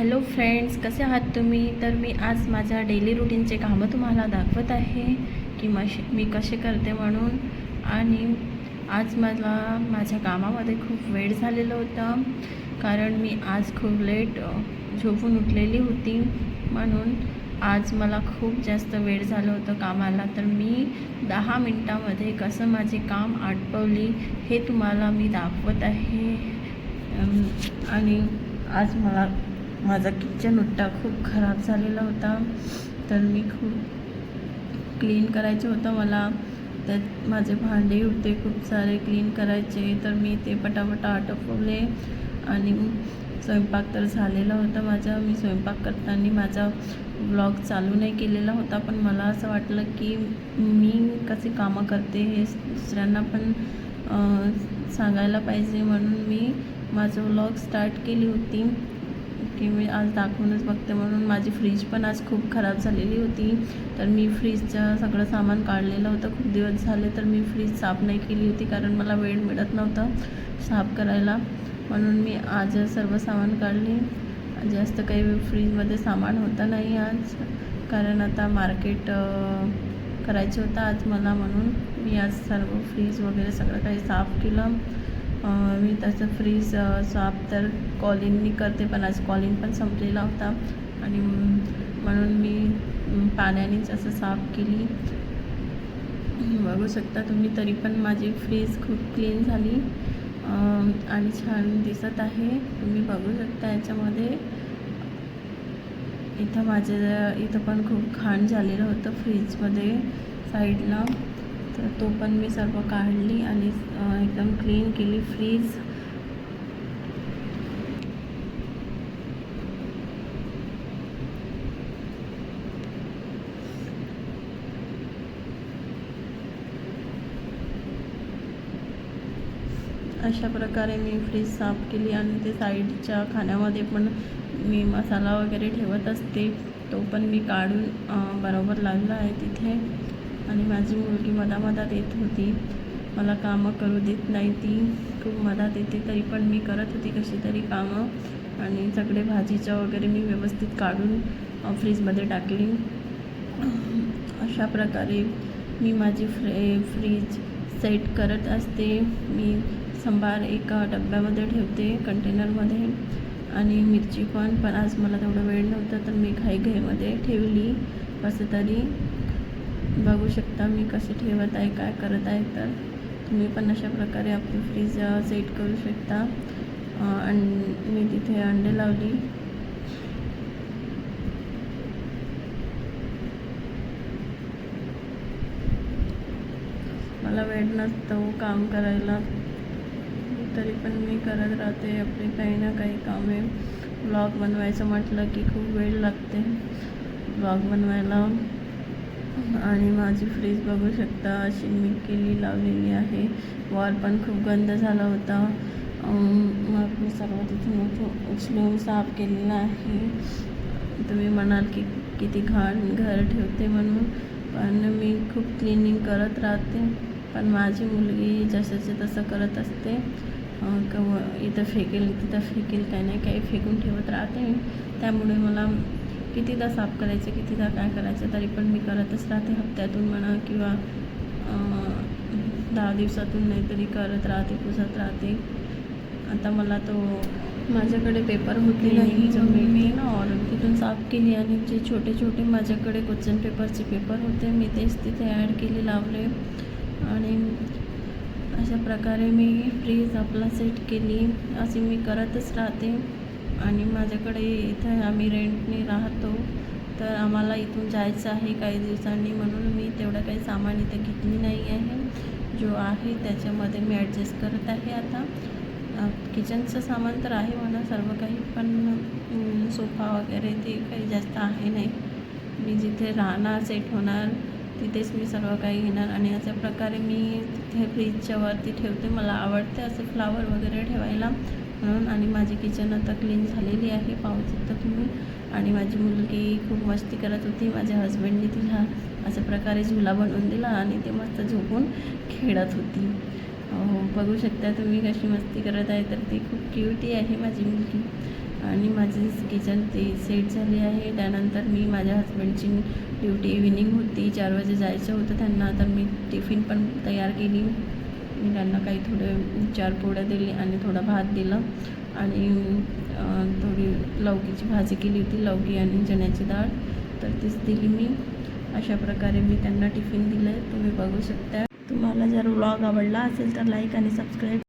Hello friends, कसे आहात तुम्ही? तर मी आज माझ्या डेली रुटीनचे कामं तुम्हाला दाखवत आहे की मी कसे करते म्हणून. आणि आज मला माझ्या कामामध्ये खूप वेळ झालेलं होतं, कारण मी आज खूप लेट झोपून उठलेली होती. म्हणून आज मला खूप जास्त वेळ झालं होतं कामाला. तर मी 10 मिनटामध्ये कसं माझे काम आटपवली हे तुम्हाला मी दाखवत आहे. आणि आज माझा किचन ओटा खूप खराब झालेला होता, तर मी खूप क्लीन करायचं होतं मला. त्यात माझे भांडे होते खूप सारे क्लीन करायचे, तर मी ते पटापटा आटपवले. आणि स्वयंपाक तर झालेला होता माझा. मी स्वयंपाक करताना माझा व्लॉग चालू नाही केलेला होता, पण मला असं वाटलं की मी कसे कामं करते हे दुसऱ्यांना पण सांगायला पाहिजे, म्हणून मी माझं व्लॉग स्टार्ट केली होती की मी आज दाखवूनच बघते म्हणून. माझी फ्रीज पण आज खूप खराब झालेली होती, तर मी फ्रीजचं सगळं सामान काढलेलं होतं. खूप दिवस झाले तर मी फ्रीज साफ नाही केली होती, कारण मला वेळ मिळत नव्हता साफ करायला. म्हणून मी आज सर्व सामान काढले. जास्त काही फ्रीजमध्ये सामान होतं नाही आज, कारण आता मार्केट करायचं होतं आज मला, म्हणून मी आज सर्व फ्रीज वगैरे सगळं काही साफ केलं. मी तसं फ्रीज साफ तर कॉलिननी करते, पण आज कॉलिन पण संपलेला होता, आणि म्हणून मी पाण्यानेच असं साफ केली. बघू शकता तुम्ही. तरी पण माझी फ्रीज खूप क्लीन झाली आणि छान दिसत आहे. तुम्ही बघू शकता याच्यामध्ये. इथं पण खूप घाण झालेलं होतं फ्रीजमध्ये साईडला, तर तो पण मी सर्व काढली आणि एकदम क्लीन केली फ्रीज. अशा प्रकारे मी फ्रीज साफ केली. आणि ते साईडच्या खाण्यामध्ये पण मी मसाला वगैरे ठेवत असते, तो पण मी काढून बरोबर लागला आहे तिथे. आणि माझी मुलगी मधात येत होती, मला कामं करू देत नाही, ती खूप मधात येते, तरी पण मी करत होती कशी तरी कामं. आणि सगळे भाजीचं वगैरे मी व्यवस्थित काढून फ्रीजमध्ये टाकली. अशा प्रकारे मी माझी फ्रीज सेट करत असते. मी संभार एका डब्यामध्ये ठेवते, कंटेनरमध्ये. आणि मिरची पण आज मला तेवढं वेळ नव्हतं, तर मी घाईमध्ये ठेवली कसं तरी. बघू शकता मी कसे ठेवत आहे, काय करत आहे. तर तुम्ही पण अशा प्रकारे आपली फ्रीज सेट करू शकता. आणि मी तिथे अंडे लावली. मला वेळ नसतो काम करायला, तरी पण मी करत राहते आपली काही ना काही कामे. व्लॉग बनवायचं म्हटलं की खूप वेळ लागते व्लॉग बनवायला. आणि माझी फ्रीज बघू शकता अशी मी लावलेली आहे. वॉल पण खूप गंद झाला होता, मग मी सर्व तिथून उचलून साफ केलेलं आहे. तुम्ही म्हणाल की किती घाण घर ठेवते म्हणून, पण मी खूप क्लिनिंग करत राहते. पण माझी मुलगी जशाचे तसं करत असते, इथं फेकेल तिथं फेकेल, काही नाही काही फेकून ठेवत राहते. त्यामुळे मला कितीदा साफ करायचं, कितीदा काय करायचं, तरी पण मी करतच राहते. हप्त्यातून म्हणा किंवा 10 दिवसातून नाही तरी करत राहते, पुसत राहते. आता मला तो माझ्याकडे पेपर होते नाही जो मी ना तिथून साफ केली. आणि जे छोटे छोटे माझ्याकडे क्वेश्चन पेपरचे पेपर होते, मी तेच तिथे ॲड केले, लावले. आणि अशा प्रकारे मी फ्रीज आपला सेट केली. अशी मी करतच राहते. आणि माझ्याकडे इथं आम्ही रेंटने राहतो, तर आम्हाला इथून जायचं आहे काही दिवसांनी, म्हणून मी तेवढं काही सामान इथं घेतली नाही आहे. जो आहे त्याच्यामध्ये मी ॲडजस्ट करत आहे आता. किचनचं सामान तर आहे म्हणा सर्व काही, पण सोफा वगैरे ते काही जास्त आहे नाही. मी जिथे राहणार, सेट होणार, तिथेच मी सर्व काही घेणार. आणि अशा प्रकारे मी तिथे फ्रीजच्या वरती ठेवते. मला आवडते असे फ्लावर वगैरे ठेवायला म्हणून. आणि माझी किचन आता क्लीन झालेली आहे, पाहू शकता तुम्ही. आणि माझी मुलगी खूप मस्ती करत होती. माझ्या हजबंडने तिला अशा प्रकारे झुला बनवून दिला आणि ते मस्त झोपून खेळत होती. बघू शकता तुम्ही कशी मस्ती करत आहे. तर ती खूप क्यूटी आहे माझी मुलगी. आणि माझी किचन ते सेट झाली आहे. त्यानंतर मी माझ्या हसबंडची ड्युटी इव्हिनिंग होती, 4 वाजे जायचं होतं त्यांना. तर मी टिफिन पण तयार केली. मी त्यांना काही थोडे 4 पोळ्या दिली आणि थोडा भात दिला आणि थोडी लौकीची भाजी केली होती, लौकी आणि चण्याची डाळ, तर तीच दिली मी. अशा प्रकारे मी त्यांना टिफिन दिलं आहे, तुम्ही बघू शकता. तुम्हाला जर व्लॉग आवडला असेल तर लाईक आणि सबस्क्राईब